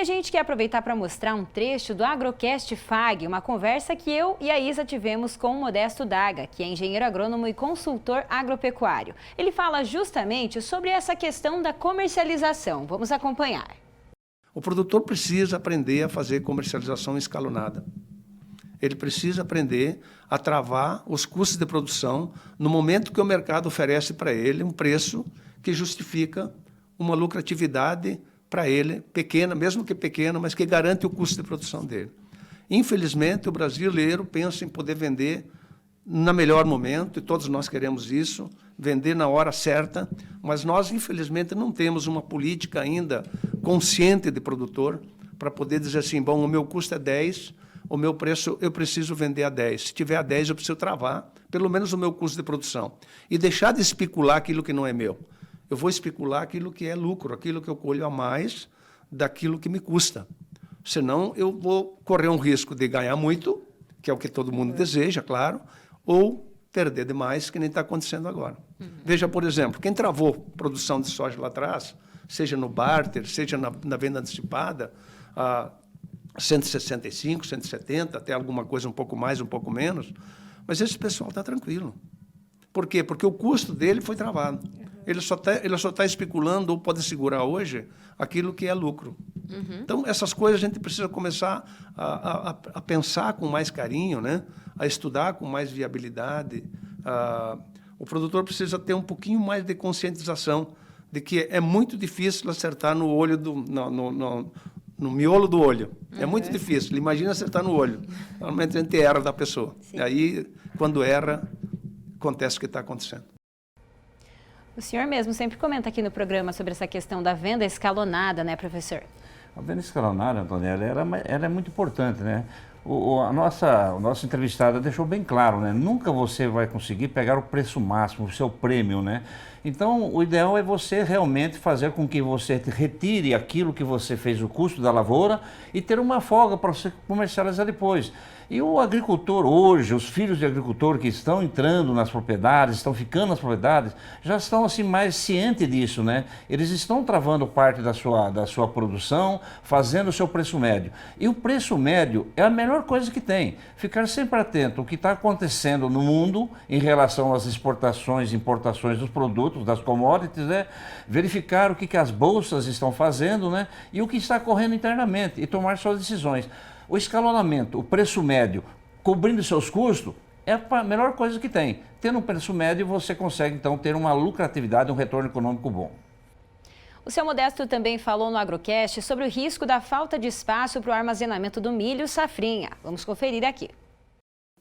a gente quer aproveitar para mostrar um trecho do Agrocast FAG, uma conversa que eu e a Isa tivemos com o Modesto Daga, que é engenheiro agrônomo e consultor agropecuário. Ele fala justamente sobre essa questão da comercialização. Vamos acompanhar. O produtor precisa aprender a fazer comercialização escalonada. Ele precisa aprender a travar os custos de produção no momento que o mercado oferece para ele um preço que justifica uma lucratividade para ele, pequena, mesmo que pequena, mas que garante o custo de produção dele. Infelizmente, o brasileiro pensa em poder vender no melhor momento, e todos nós queremos isso, vender na hora certa, mas nós, infelizmente, não temos uma política ainda consciente de produtor para poder dizer assim, bom, o meu custo é 10, o meu preço eu preciso vender a 10. Se tiver a 10, eu preciso travar pelo menos o meu custo de produção. E deixar de especular aquilo que não é meu. Eu vou especular aquilo que é lucro, aquilo que eu colho a mais daquilo que me custa. Senão, eu vou correr um risco de ganhar muito, que é o que todo mundo deseja, claro, ou perder demais, que nem está acontecendo agora. Veja, por exemplo, quem travou produção de soja lá atrás, seja no barter, seja na venda antecipada, a 165, 170, até alguma coisa um pouco mais, um pouco menos, mas esse pessoal está tranquilo. Por quê? Porque o custo dele foi travado. Ele só está especulando, ou pode segurar hoje, aquilo que é lucro. Então, essas coisas a gente precisa começar a pensar com mais carinho, né? A estudar com mais viabilidade. O produtor precisa ter um pouquinho mais de conscientização de que é muito difícil acertar no olho no miolo do olho. É muito difícil. Imagina acertar no olho. Normalmente a gente erra da pessoa. Sim. E aí, quando erra, acontece o que está acontecendo. O senhor mesmo sempre comenta aqui no programa sobre essa questão da venda escalonada, né, professor? A venda escalonada, Antonella, ela é muito importante, né? A nossa entrevistada deixou bem claro, né? Nunca você vai conseguir pegar o preço máximo, o seu prêmio, né? Então, o ideal é você realmente fazer com que você retire aquilo que você fez, o custo da lavoura, e ter uma folga para você comercializar depois. E o agricultor hoje, os filhos de agricultor que estão entrando nas propriedades, estão ficando nas propriedades, já estão assim mais cientes disso, né? Eles estão travando parte da sua produção, fazendo o seu preço médio. E o preço médio é a melhor coisa que tem. Ficar sempre atento ao que está acontecendo no mundo em relação às exportações e importações dos produtos, das commodities, né? Verificar o que as bolsas estão fazendo, né? E o que está ocorrendo internamente e tomar suas decisões. O escalonamento, o preço médio, cobrindo seus custos, é a melhor coisa que tem. Tendo um preço médio, você consegue, então, ter uma lucratividade, um retorno econômico bom. O seu Modesto também falou no Agrocast sobre o risco da falta de espaço para o armazenamento do milho safrinha. Vamos conferir aqui.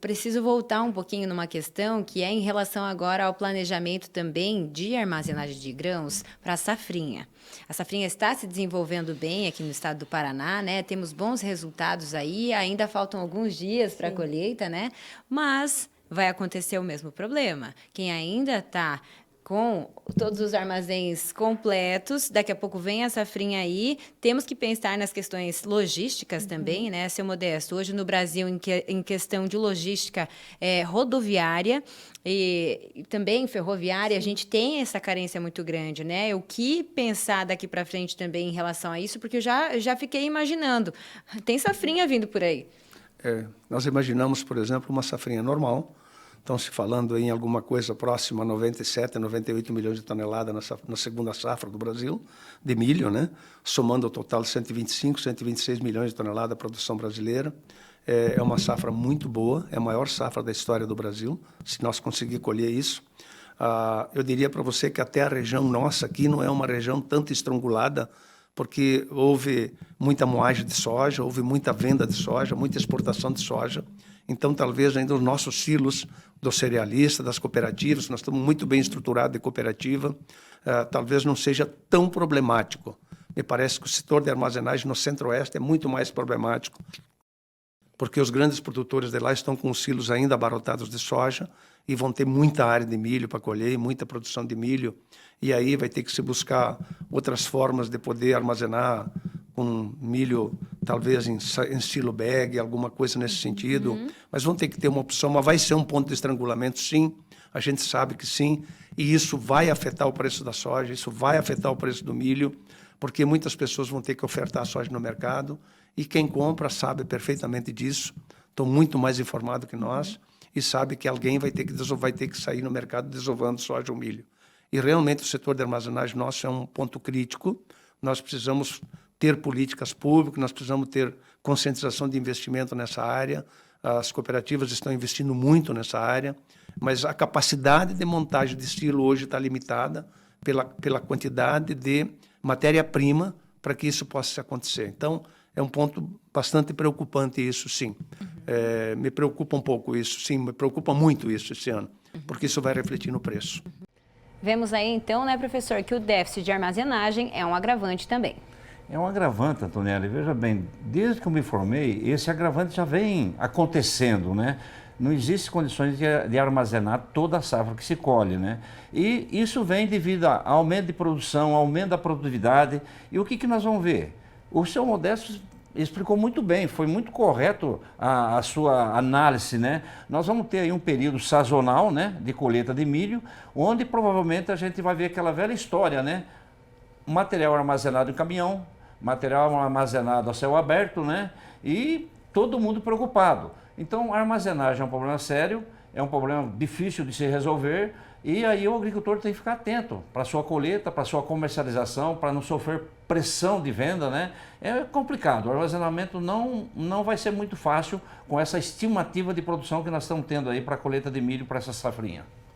Preciso voltar um pouquinho numa questão que é em relação agora ao planejamento também de armazenagem de grãos para a safrinha. A safrinha está se desenvolvendo bem aqui no estado do Paraná, né? Temos bons resultados aí, ainda faltam alguns dias para a colheita, né? Mas vai acontecer o mesmo problema. Quem ainda está com todos os armazéns completos, daqui a pouco vem a safrinha aí, temos que pensar nas questões logísticas também, né, seu Modesto? Hoje no Brasil, em questão de logística rodoviária e também ferroviária, a gente tem essa carência muito grande, né? O que pensar daqui para frente também em relação a isso? Porque eu já fiquei imaginando, tem safrinha vindo por aí. Nós imaginamos, por exemplo, uma safrinha normal. Estão se falando em alguma coisa próxima a 97, 98 milhões de toneladas na segunda safra do Brasil, de milho, né? Somando o total de 125, 126 milhões de toneladas da produção brasileira. É uma safra muito boa, é a maior safra da história do Brasil, se nós conseguirmos colher isso. Eu diria para você que até a região nossa aqui não é uma região tanto estrangulada, porque houve muita moagem de soja, houve muita venda de soja, muita exportação de soja. Então, talvez ainda os nossos silos dos cerealistas, das cooperativas, nós estamos muito bem estruturados de cooperativa, talvez não seja tão problemático. Me parece que o setor de armazenagem no Centro-Oeste é muito mais problemático, porque os grandes produtores de lá estão com os silos ainda abarrotados de soja e vão ter muita área de milho para colher, muita produção de milho, e aí vai ter que se buscar outras formas de poder armazenar com milho, talvez em silo bag, alguma coisa nesse sentido, mas vão ter que ter uma opção, mas vai ser um ponto de estrangulamento, sim, a gente sabe que sim, e isso vai afetar o preço da soja, isso vai afetar o preço do milho, porque muitas pessoas vão ter que ofertar soja no mercado e quem compra sabe perfeitamente disso, estão muito mais informado que nós e sabe que alguém vai ter que sair no mercado desovando soja ou milho. E realmente o setor de armazenagem nosso é um ponto crítico, nós precisamos ter políticas públicas, nós precisamos ter conscientização de investimento nessa área, as cooperativas estão investindo muito nessa área, mas a capacidade de montagem de silo hoje está limitada pela quantidade de matéria-prima para que isso possa acontecer. Então, é um ponto bastante preocupante isso, sim. Me preocupa um pouco isso, sim, me preocupa muito isso esse ano, porque isso vai refletir no preço. Vemos aí então, né, professor, que o déficit de armazenagem é um agravante também. É um agravante, Antonelli. Veja bem, desde que eu me formei, esse agravante já vem acontecendo, né? Não existem condições de armazenar toda a safra que se colhe, né? E isso vem devido a aumento de produção, aumento da produtividade. E o que nós vamos ver? O seu Modesto explicou muito bem, foi muito correto a sua análise, né? Nós vamos ter aí um período sazonal, né, de colheita de milho, onde provavelmente a gente vai ver aquela velha história, né? Material armazenado em caminhão, material armazenado a céu aberto, né? E todo mundo preocupado. Então, a armazenagem é um problema sério, é um problema difícil de se resolver, e aí o agricultor tem que ficar atento para a sua colheita, para a sua comercialização, para não sofrer pressão de venda, né? É complicado, o armazenamento não vai ser muito fácil com essa estimativa de produção que nós estamos tendo aí para a colheita de milho para essa safrinha.